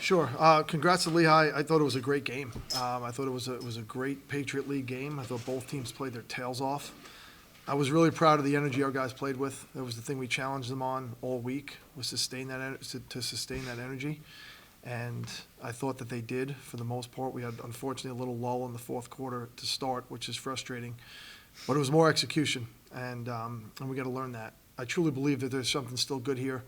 Sure. Congrats to Lehigh. I thought it was a great game. I thought it was a great Patriot League game. I thought both teams played their tails off. I was really proud of the energy our guys played with. That was the thing we challenged them on all week, was sustain to sustain that energy. And I thought that they did for the most part. We had, unfortunately, a little lull in the fourth quarter to start, which is frustrating. But it was more execution, and we got to learn that. I truly believe that there's something still good here.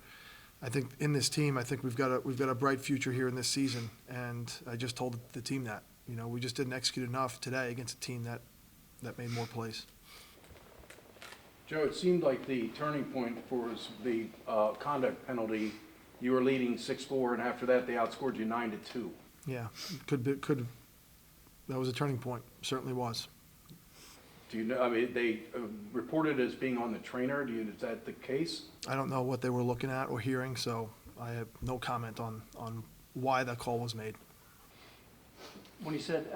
I think in this team, I think we've got a bright future here in this season, and I just told the team that. You know, we just didn't execute enough today against a team that made more plays. Joe, it seemed like the turning point for the conduct penalty. You were leading 6-4, and after that, they outscored you 9-2. Yeah, could be. That was a turning point. Certainly was. Do you know? I mean, they reported as being on the trainer. Is that the case? I don't know what they were looking at or hearing, so I have no comment on why that call was made. When you said,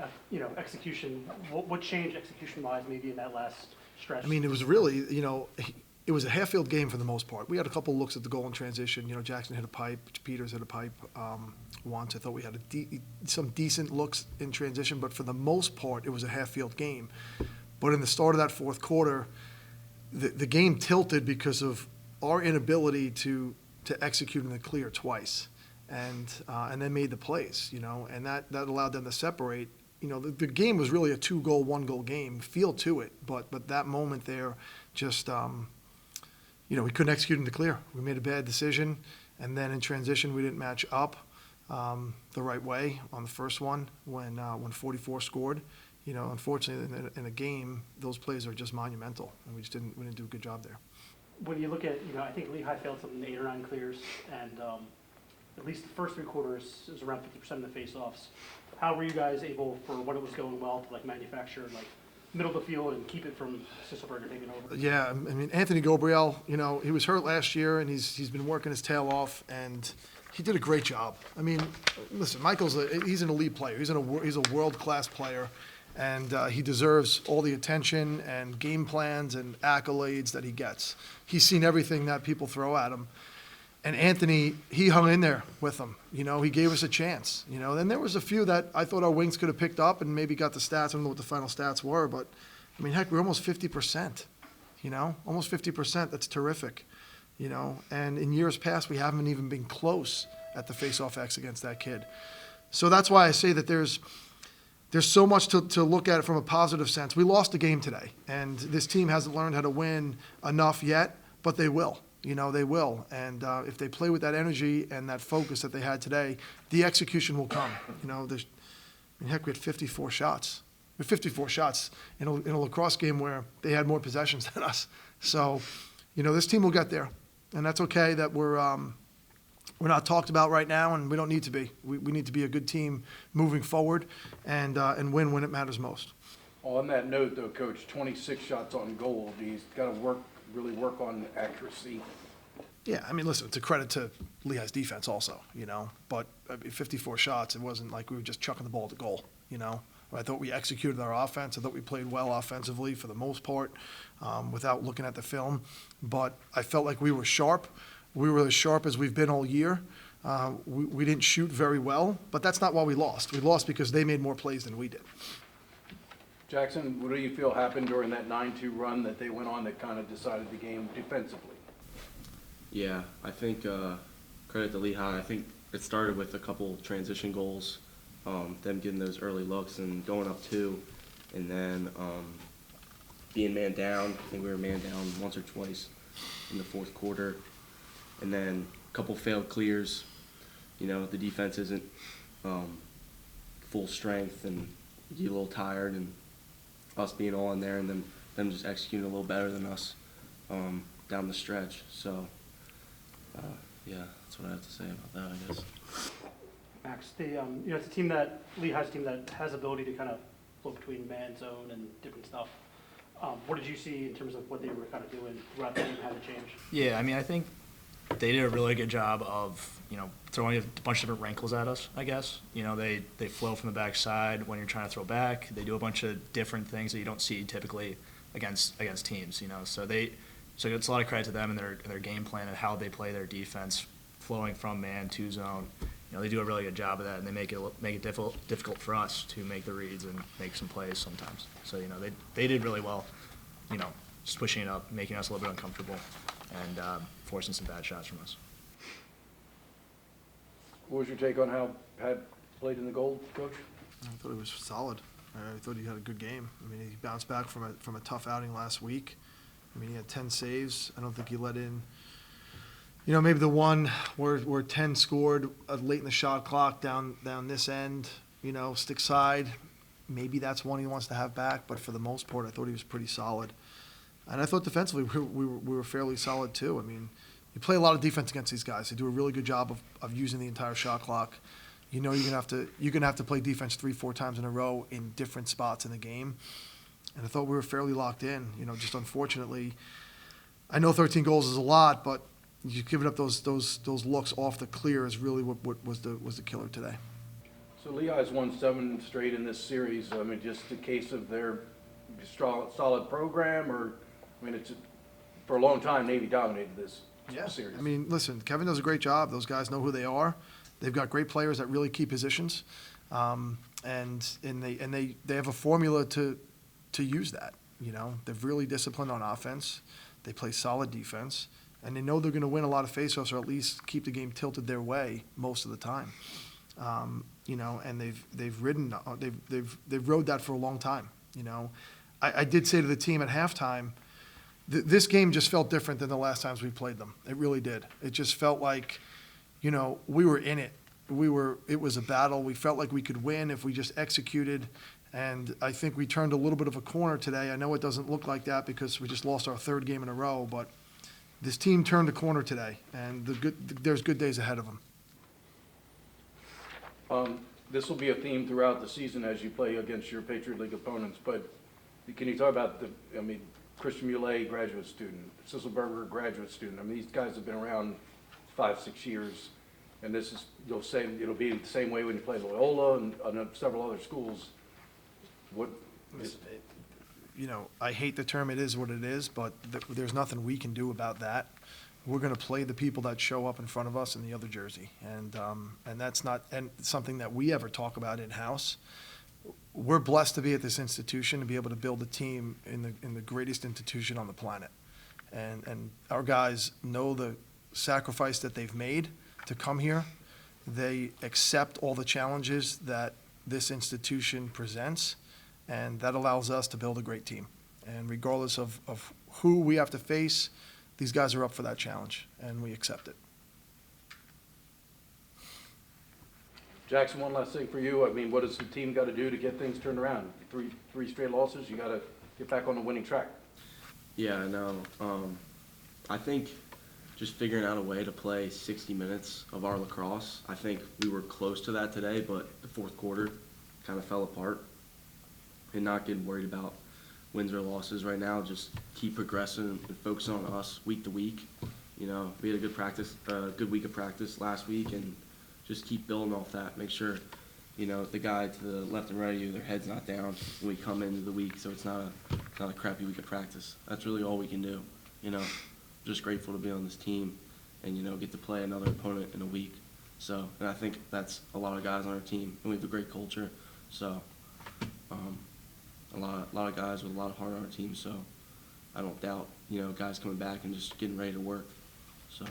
execution, what changed execution-wise maybe in that last stretch? I mean, it was really, it was a half-field game for the most part. We had a couple looks at the goal in transition. Jackson hit a pipe, Peters hit a pipe once. I thought we had some decent looks in transition, but for the most part, it was a half-field game. But in the start of that fourth quarter, the game tilted because of our inability to execute in the clear twice, and then made the plays, and that allowed them to separate. The game was really a 2-goal, 1-goal game, feel to it, but that moment there just, we couldn't execute in the clear. We made a bad decision, and then in transition we didn't match up the right way on the first one when 44 scored. Unfortunately, in a game, those plays are just monumental, and we didn't do a good job there. When you look at, I think Lehigh failed something 8 or 9 clears, and at least the first 3 quarters is around 50% of the face-offs. How were you guys able, for when it was going well, to manufacture middle of the field and keep it from Sisselberger taking over? Yeah, I mean, Anthony Gabriel, he was hurt last year, and he's been working his tail off, and he did a great job. I mean, listen, he's an elite player. He's a world-class player. And he deserves all the attention and game plans and accolades that he gets. He's seen everything that people throw at him. And Anthony, he hung in there with them. He gave us a chance. Then there was a few that I thought our wings could have picked up and maybe got the stats. I don't know what the final stats were, but, I mean, heck, we're almost 50%. Almost 50%. That's terrific. And in years past, we haven't even been close at the face-off X against that kid. So that's why I say that there's so much to look at it from a positive sense. We lost the game today, and this team hasn't learned how to win enough yet, but they will. They will. And if they play with that energy and that focus that they had today, the execution will come. Heck, we had 54 shots. We had 54 shots in a lacrosse game where they had more possessions than us. So, this team will get there, and that's okay that we're not talked about right now, and we don't need to be. We need to be a good team moving forward and win when it matters most. On that note, though, Coach, 26 shots on goal. He's got to really work on accuracy. Yeah, I mean, listen, it's a credit to Lehigh's defense also, But 54 shots, it wasn't like we were just chucking the ball to goal, I thought we executed our offense. I thought we played well offensively for the most part without looking at the film. But I felt like we were sharp. We were as sharp as we've been all year. We didn't shoot very well, but that's not why we lost. We lost because they made more plays than we did. Jackson, what do you feel happened during that 9-2 run that they went on that kind of decided the game defensively? Yeah, I think credit to Lehigh. I think it started with a couple transition goals, them getting those early looks and going up 2, and then being man down. I think we were man down once or twice in the fourth quarter. And then a couple failed clears. The defense isn't full strength, and you get a little tired, and us being all in there, and then them just executing a little better than us down the stretch. So, yeah, that's what I have to say about that, I guess. Max, it's a team Lehigh's a team that has ability to kind of float between man, zone, and different stuff. What did you see in terms of what they were kind of doing throughout the game, how to change? Yeah, I mean, I think they did a really good job of, throwing a bunch of different wrinkles at us, I guess. They flow from the backside when you're trying to throw back. They do a bunch of different things that you don't see typically against teams, So it's a lot of credit to them and their game plan and how they play their defense, flowing from man to zone. they do a really good job of that, and they make it difficult for us to make the reads and make some plays sometimes. So, they did really well, just pushing it up, making us a little bit uncomfortable, and forcing some bad shots from us. What was your take on how Pat played in the goal, Coach? I thought he was solid. I thought he had a good game. I mean, he bounced back from a tough outing last week. I mean, he had 10 saves. I don't think he let in, maybe the one where 10 scored late in the shot clock down this end, stick side. Maybe that's one he wants to have back, but for the most part, I thought he was pretty solid. And I thought defensively we were fairly solid too. I mean, you play a lot of defense against these guys. They do a really good job of using the entire shot clock. You're gonna have to play defense 3-4 times in a row in different spots in the game. And I thought we were fairly locked in. Just unfortunately, I know 13 goals is a lot, but you giving up those looks off the clear is really what was the killer today. So Lehigh's won 7 straight in this series. I mean, just a case of their solid program, or it's for a long time Navy dominated this series. I mean, listen, Kevin does a great job. Those guys know who they are. They've got great players that really key positions, and they have a formula to use that. They're really disciplined on offense. They play solid defense, and they know they're going to win a lot of faceoffs, or at least keep the game tilted their way most of the time. And they've rode that for a long time. I did say to the team at halftime, this game just felt different than the last times we played them. It really did. It just felt like, we were in it. It was a battle. We felt like we could win if we just executed. And I think we turned a little bit of a corner today. I know it doesn't look like that because we just lost our 3rd game in a row, but this team turned a corner today, and there's good days ahead of them. This will be a theme throughout the season as you play against your Patriot League opponents, but can you talk about Christian Muley, graduate student, Sisselberger, graduate student. I mean, these guys have been around 5-6 years, and it'll be the same way when you play Loyola and several other schools. I hate the term "it is what it is," but there's nothing we can do about that. We're going to play the people that show up in front of us in the other jersey, and that's not something that we ever talk about in house. We're blessed to be at this institution and be able to build a team in the greatest institution on the planet, and our guys know the sacrifice that they've made to come here. They accept all the challenges that this institution presents, and that allows us to build a great team. And regardless of who we have to face, these guys are up for that challenge, and we accept it. Jackson, one last thing for you. I mean, what does the team got to do to get things turned around? Three straight losses. You got to get back on the winning track. Yeah, I know. I think just figuring out a way to play 60 minutes of our lacrosse. I think we were close to that today, but the 4th quarter kind of fell apart. And not getting worried about wins or losses right now. Just keep progressing and focusing on us week to week. We had a good week of practice last week, and just keep building off that. Make sure, the guy to the left and right of you, their head's not down when we come into the week, so it's not a crappy week of practice. That's really all we can do. Just grateful to be on this team and, get to play another opponent in a week. So, and I think that's a lot of guys on our team, and we have a great culture. So, a lot of guys with a lot of heart on our team, so I don't doubt, guys coming back and just getting ready to work. So.